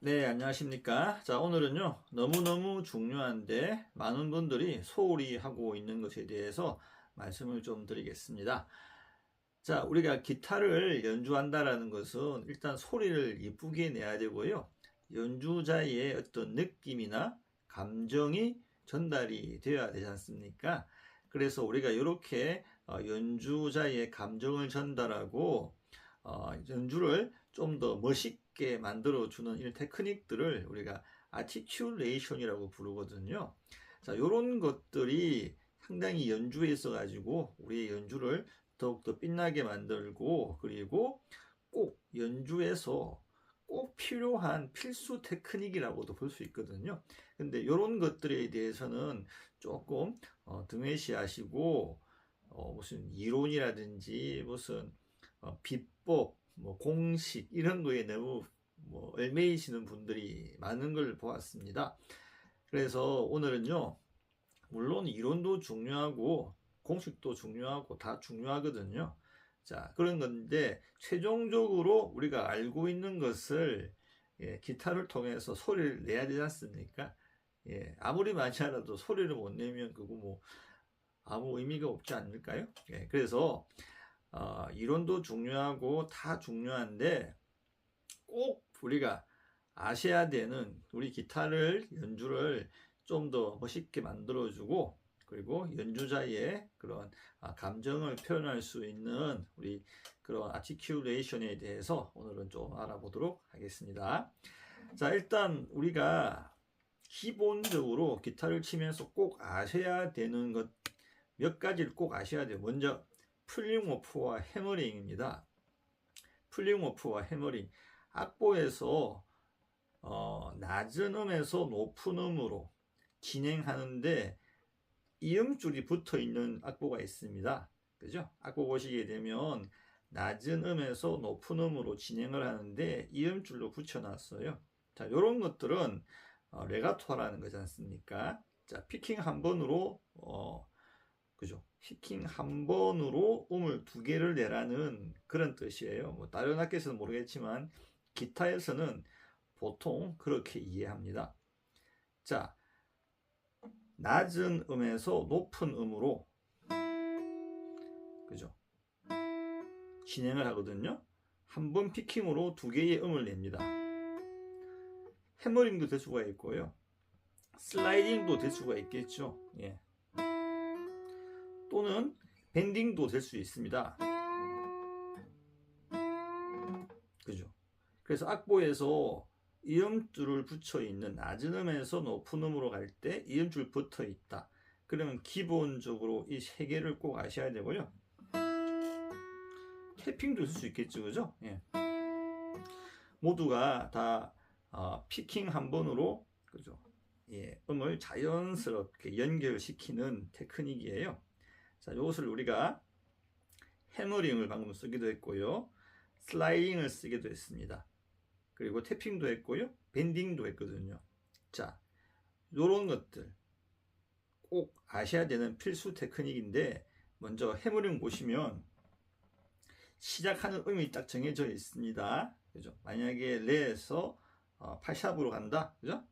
네, 안녕하십니까. 자, 오늘은요, 너무너무 중요한데 많은 분들이 소홀히 하고 있는 것에 대해서 말씀을 좀 드리겠습니다. 자, 우리가 기타를 연주한다라는 것은 일단 소리를 이쁘게 내야 되고요. 연주자의 어떤 느낌이나 감정이 전달이 되어야 되지 않습니까? 그래서 우리가 이렇게 연주자의 감정을 전달하고 연주를 좀 더 멋있게 만들어주는 이런 테크닉들을 우리가 아티큘레이션이라고 부르거든요. 자, 이런 것들이 상당히 연주에 있어가지고 우리의 연주를 더욱더 빛나게 만들고, 그리고 꼭 연주에서 꼭 필요한 필수 테크닉이라고도 볼 수 있거든요. 근데 이런 것들에 대해서는 조금 등외시하시고 무슨 이론이라든지 무슨 비법, 뭐 공식 이런 거에 너무 얽매이시는 분들이 많은 걸 보았습니다. 그래서 오늘은요, 물론 이론도 중요하고 공식도 중요하고 다 중요하거든요. 자, 그런 건데 최종적으로 우리가 알고 있는 것을 기타를 통해서 소리를 내야 되지 않습니까? 아무리 많이 알아도 소리를 못 내면 그거 뭐 아무 의미가 없지 않을까요? 그래서 이론도 중요하고 다 중요한데 꼭 우리가 아셔야 되는, 우리 기타를 연주를 좀 더 멋있게 만들어주고, 그리고 연주자의 그런 감정을 표현할 수 있는 우리 그런 아티큘레이션에 대해서 오늘은 좀 알아보도록 하겠습니다. 자, 일단 우리가 기본적으로 기타를 치면서 꼭 아셔야 되는 것 몇 가지를 꼭 아셔야 돼요. 먼저 풀링오프와 해머링입니다. 풀링오프와 해머링. 악보에서 낮은 음에서 높은 음으로 진행하는데 이음줄이 붙어 있는 악보가 있습니다. 그죠? 악보 보시게 되면 낮은 음에서 높은 음으로 진행을 하는데 이음줄로 붙여놨어요. 자, 이런 것들은 레가토라는 거지 않습니까? 자, 피킹 한 번으로 그죠? 피킹 한 번으로 음을 두 개를 내라는 그런 뜻이에요. 뭐 다른 악기에서는 모르겠지만 기타에서는 보통 그렇게 이해합니다. 자, 낮은 음에서 높은 음으로 그죠? 진행을 하거든요. 한 번 피킹으로 두 개의 음을 냅니다. 해머링도 될 수가 있고요. 슬라이딩도 될 수가 있겠죠. 또는 밴딩도 될 수 있습니다. 그죠? 그래서 악보에서 이음줄을 붙여 있는 낮은 음에서 높은 음으로 갈 때 이음줄 붙어 있다. 그러면 기본적으로 이 세 개를 꼭 아셔야 되고요. 태핑도 있을 수 있겠죠, 그죠? 모두가 다 피킹 한 번으로 그죠? 음을 자연스럽게 연결시키는 테크닉이에요. 자, 이것을 우리가 해머링을 방금 쓰기도 했고요. 슬라이딩을 쓰기도 했습니다. 그리고 태핑도 했고요. 밴딩도 했거든요. 자, 요런 것들 꼭 아셔야 되는 필수 테크닉인데, 먼저 해머링 보시면 시작하는 음이 딱 정해져 있습니다. 그죠? 만약에 레에서 파샵으로 간다. 그죠?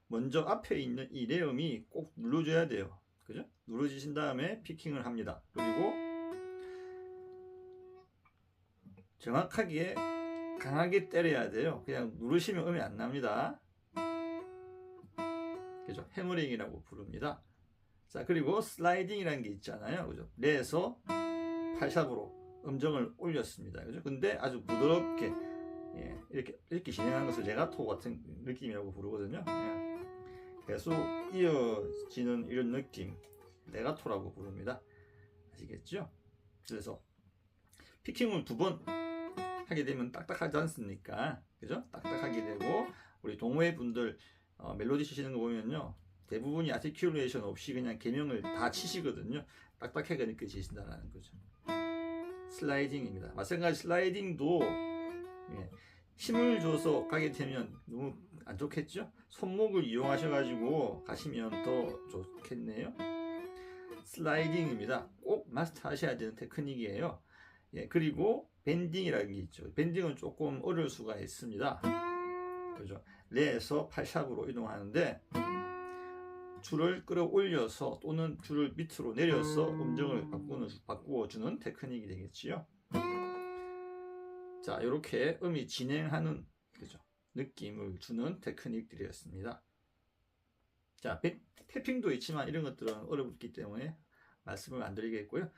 먼저 앞에 있는 이 레음이 꼭 눌러줘야 돼요. 그죠? 누르신 다음에 피킹을 합니다. 그리고 정확하게 강하게 때려야 돼요. 그냥 누르시면 음이 안 납니다. 그죠? 해머링이라고 부릅니다. 자, 그리고 슬라이딩이라는 게 있잖아요. 그죠? 레에서 팔샵으로 음정을 올렸습니다. 그죠? 근데 아주 부드럽게 이렇게 진행하는 것을 레가토 같은 느낌이라고 부르거든요. 계속 이어지는 이런 느낌, 레가토라고 부릅니다. 아시겠죠? 그래서 피킹을 두 번 하게 되면 딱딱하지 않습니까? 그죠? 딱딱하게 되고, 우리 동호회 분들 멜로디 치시는 거 보면요, 대부분이 아티큘레이션 없이 그냥 개명을 다 치시거든요. 딱딱하게 느껴지신다는 거죠. 슬라이딩입니다. 마찬가지 슬라이딩도 힘을 줘서 가게 되면 너무 안 좋겠죠? 손목을 이용하셔가지고 가시면 더 좋겠네요. 슬라이딩입니다. 꼭 마스터 하셔야 되는 테크닉이에요. 그리고 밴딩이라는 게 있죠. 밴딩은 조금 어려울 수가 있습니다. 그죠? 레에서 팔샵으로 이동하는데 줄을 끌어올려서 또는 줄을 밑으로 내려서 음정을 바꾸어주는 테크닉이 되겠지요. 자, 이렇게 음이 진행하는 그죠? 느낌을 주는 테크닉들이었습니다. 자, 태핑도 있지만 이런 것들은 어렵기 때문에 말씀을 안 드리겠고요.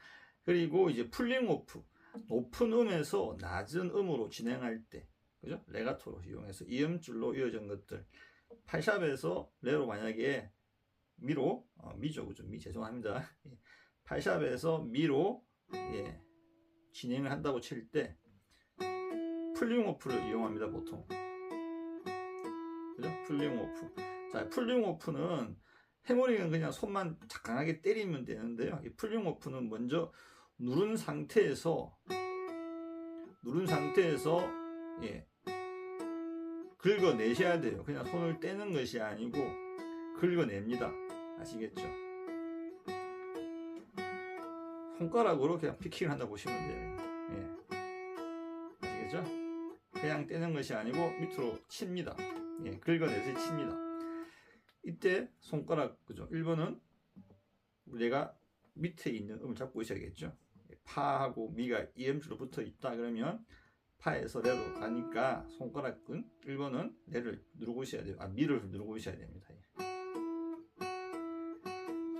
그리고 이제 풀링 오프, 높은 음에서 낮은 음으로 진행할 때, 그죠? 레가토로 이용해서 이음줄로 이어진 것들, 8샵에서 레로 만약에 미로, 미죠, 그죠? 미 죄송합니다. 8샵에서 미로 진행을 한다고 칠 때 풀링 오프를 이용합니다, 보통. 그죠? 풀링 오프. 자, 풀링 오프는 해머링은 그냥 손만 강하게 때리면 되는데요. 이 풀링 오프는 먼저 누른 상태에서 긁어내셔야 돼요. 그냥 손을 떼는 것이 아니고 긁어냅니다. 아시겠죠? 손가락으로 그냥 피킹을 한다 보시면 돼요. 아시겠죠? 그냥 떼는 것이 아니고 밑으로 칩니다. 긁어내서 칩니다. 이때 손가락, 그죠? 1번은 내가 밑에 있는 음을 잡고 있어야겠죠? 파하고 미가 이음줄로 붙어 있다 그러면 파에서 레로 가니까 손가락은 1번은 레를 누르고 있어야 돼요. 미를 누르고 있어야 됩니다.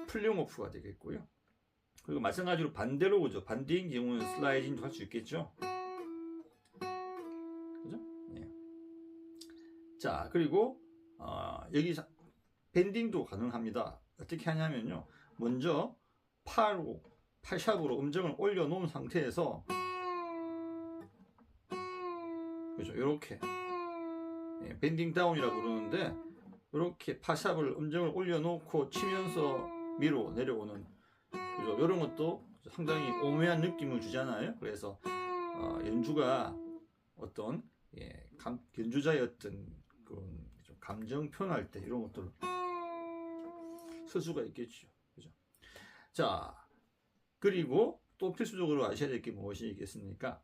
풀링 오프가 되겠고요. 그리고 마찬가지로 반대로, 그죠? 반대인 경우는 슬라이딩도 할 수 있겠죠? 그죠? 자, 그리고 여기 밴딩도 가능합니다. 어떻게 하냐면요. 먼저 팔샵으로 음정을 올려놓은 상태에서, 그죠? 이렇게 밴딩 다운이라고 그러는데, 이렇게 파샵을 음정을 올려놓고 치면서 미로 내려오는, 그죠? 이런 것도 상당히 오묘한 느낌을 주잖아요. 그래서 연주가 어떤 연주자의 어떤 그런 감정 표현할 때 이런 것들을 쓸 수가 있겠죠. 그죠? 자, 그리고 또 필수적으로 아셔야 될 게 무엇이 있겠습니까?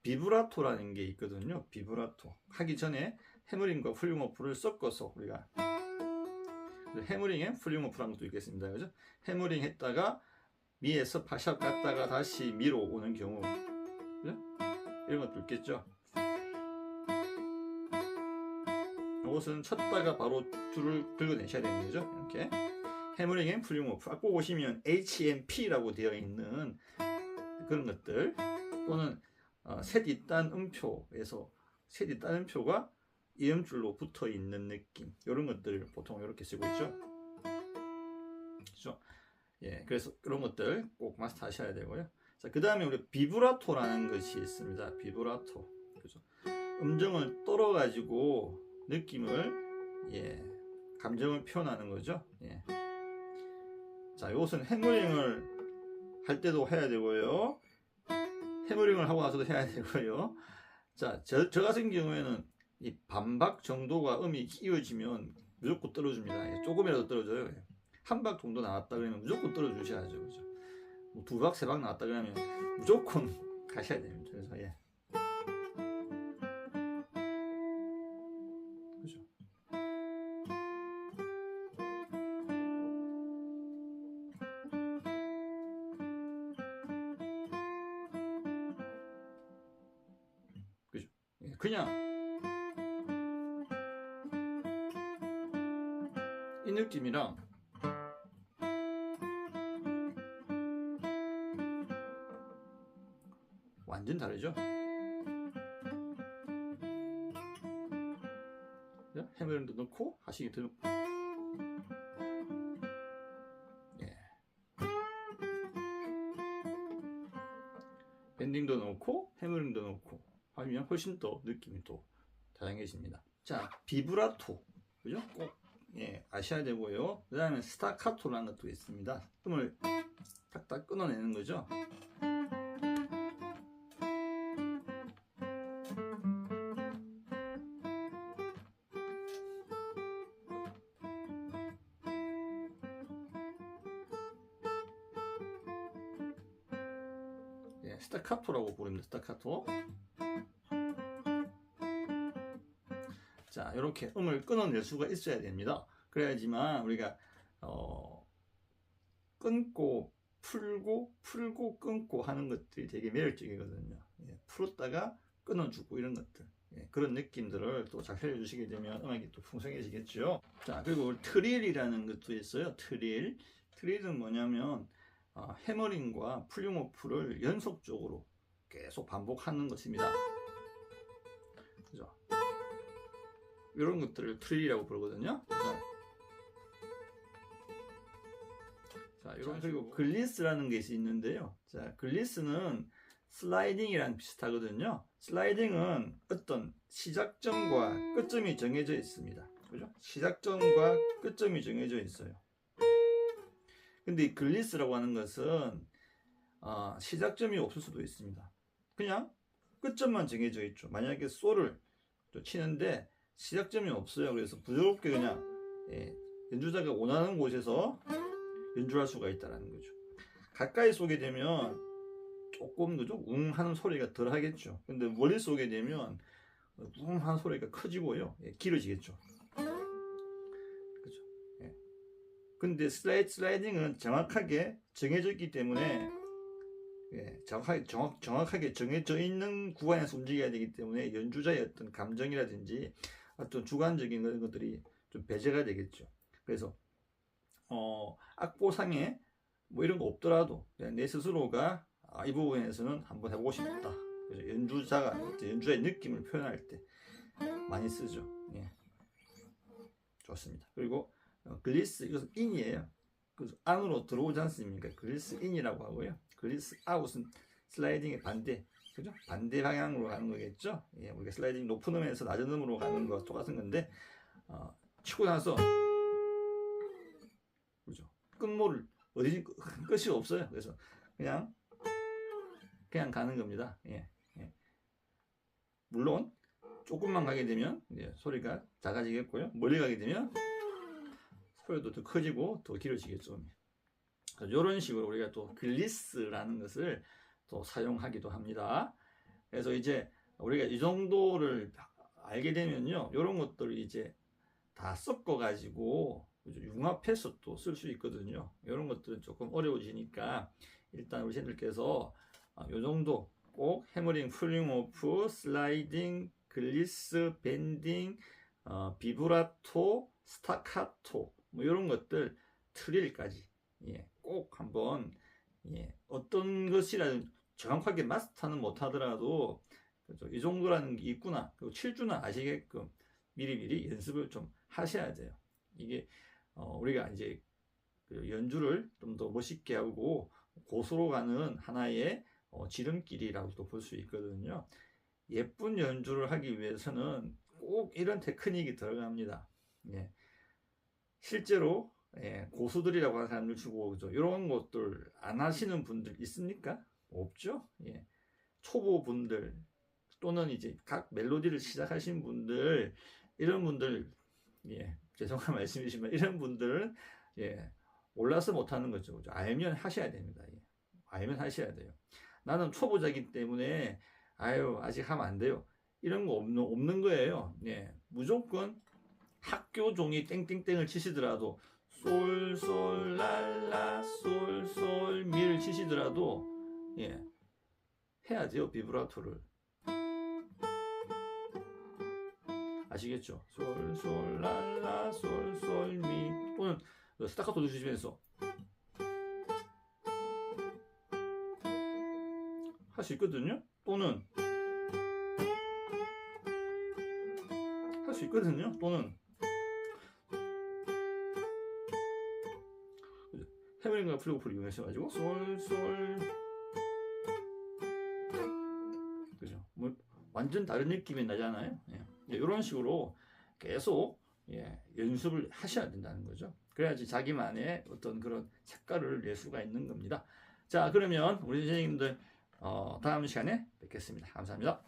비브라토라는 게 있거든요. 비브라토. 하기 전에 해머링과 풀링 오프를 섞어서 우리가 해머링에 풀링 오프라는 것도 있겠습니다. 그죠? 해머링 했다가 미에서 파샵 갔다가 다시 미로 오는 경우. 그죠? 이런 것도 있겠죠. 이것은 쳤다가 바로 줄을 긁어내셔야 되는 거죠. 이렇게 해머링 앤 풀링 오프. 아까 보시면 HMP라고 되어 있는 그런 것들, 또는 셋 잇단 음표에서 셋 잇단 음표가 이음줄로 붙어 있는 느낌, 이런 것들을 보통 이렇게 쓰고 있죠. 그렇죠? 그래서 그런 것들 꼭 마스터하셔야 되고요. 자, 그 다음에 우리 비브라토라는 것이 있습니다. 비브라토. 그죠? 음정을 떨어가지고 느낌을, 감정을 표현하는 거죠. 자, 이것은 해머링을 할 때도 해야 되고요. 해머링을 하고 나서도 해야 되고요. 자, 저 같은 경우에는 이 반박 정도가 음이 이어지면 무조건 떨어집니다. 조금이라도 떨어져요. 한 박 정도 나왔다 그러면 무조건 떨어주셔야죠. 그죠? 뭐 2박, 3박 나왔다 그러면 무조건 가셔야 됩니다. 그래서 그죠? 그죠? 그냥 이 느낌이랑 완전 다르죠? 해머링도 넣고 하시기도 넣고. 밴딩도 넣고 해머링도 넣고 하면 훨씬 더 느낌이 또 다양해집니다. 자, 비브라토, 그죠? 꼭 아셔야 되고요. 그 다음에 스타카토라는 것도 있습니다. 음을 딱딱 끊어내는 거죠. 스타카토라고 부릅니다. 스타카토. 자, 이렇게 음을 끊어낼 수가 있어야 됩니다. 그래야지만 우리가 끊고 풀고 끊고 하는 것들이 되게 매력적이거든요. 예, 풀었다가 끊어주고 이런 것들, 예, 그런 느낌들을 또 잘 살려주시게 되면 음악이 또 풍성해지겠죠. 자, 그리고 트릴이라는 것도 있어요. 트릴은 뭐냐면 해머링과 플링오프를 연속적으로 계속 반복하는 것입니다. 그죠? 이런 것들을 트릴이라고 부르거든요. 자, 그리고 글리스라는 것이 있는데요. 자, 글리스는 슬라이딩이랑 비슷하거든요. 슬라이딩은 어떤 시작점과 끝점이 정해져 있습니다. 그죠? 시작점과 끝점이 정해져 있어요. 근데 이 글리스라고 하는 것은 시작점이 없을 수도 있습니다. 그냥 끝점만 정해져 있죠. 만약에 솔을 치는데 시작점이 없어요. 그래서 부드럽게 그냥 연주자가 원하는 곳에서 연주할 수가 있다는 거죠. 가까이 쏘게 되면 조금 그죠? 웅 하는 소리가 덜 하겠죠. 근데 멀리 쏘게 되면 웅 하는 소리가 커지고요. 길어지겠죠. 그죠? 예. 근데 슬라이딩은 정확하게 정해져 있기 때문에 정확하게 정해져 있는 구간에서 움직여야 되기 때문에 연주자의 어떤 감정이라든지 어떤 주관적인 그런 것들이 좀 배제가 되겠죠. 그래서 악보상에 뭐 이런 거 없더라도 내 스스로가 이 부분에서는 한번 해보고 싶다. 그죠? 연주자의 느낌을 표현할 때 많이 쓰죠. 예. 좋습니다. 그리고 글리스 이것은 인이에요. 그래서 안으로 들어오지 않습니까? 글리스 인이라고 하고요. 글리스 아웃은 슬라이딩의 반대. 그죠? 반대 방향으로 가는 거겠죠? 예, 우리가 슬라이딩 높은 음에서 낮은 음으로 가는 거 똑같은 건데 치고 나서 그죠? 끝모를 어디 끝이 없어요. 그래서 그냥 가는 겁니다. 예, 예. 물론 조금만 가게 되면 이제 소리가 작아지겠고요. 멀리 가게 되면 소리도 더 커지고 더 길어지겠죠. 이런 식으로 우리가 또 글리스라는 것을 또 사용하기도 합니다. 그래서 이제 우리가 이 정도를 알게 되면요, 이런 것들을 이제 다 섞어 가지고 융합해서 또 쓸 수 있거든요. 이런 것들은 조금 어려워지니까 일단 우리 선생님들께서 이 정도 꼭 해머링, 플링오프, 슬라이딩, 글리스, 밴딩, 비브라토, 스타카토 뭐 이런 것들, 트릴까지 꼭 한번 어떤 것이라든 정확하게 마스터는 못하더라도 그렇죠? 이 정도라는 게 있구나, 그리고 칠주는 아시게끔 미리미리 연습을 좀 하셔야 돼요. 이게 우리가 이제 그 연주를 좀 더 멋있게 하고 고수로 가는 하나의 지름길이라고도 볼 수 있거든요. 예쁜 연주를 하기 위해서는 꼭 이런 테크닉이 들어갑니다. 예. 실제로 고수들이라고 하는 사람들 치고 그죠? 이런 것들 안 하시는 분들 있습니까? 없죠. 예. 초보분들 또는 이제 각 멜로디를 시작하신 분들, 이런 분들 죄송한 말씀이지만 이런 분들은 몰라서 못하는 거죠. 그죠? 알면 하셔야 됩니다. 알면 하셔야 돼요. 나는 초보자이기 때문에 아직 하면 안 돼요. 이런 거 없는 거예요. 무조건 학교 종이 땡땡땡을 치시더라도 솔솔 랄라 솔솔 미를 치시더라도 해야 돼요. 비브라토를 아시겠죠? 솔솔 랄라 솔솔 미, 또는 스타카토 주시면서 할 수 있거든요. 또는 할 수 있거든요. 또는 해머링과 플리오프를 이용하셔가지고 솔솔, 그죠? 뭐 완전 다른 느낌이 나잖아요. 이런 식으로 계속 연습을 하셔야 된다는 거죠. 그래야지 자기만의 어떤 그런 색깔을 낼 수가 있는 겁니다. 자, 그러면 우리 선생님들 다음 시간에 뵙겠습니다. 감사합니다.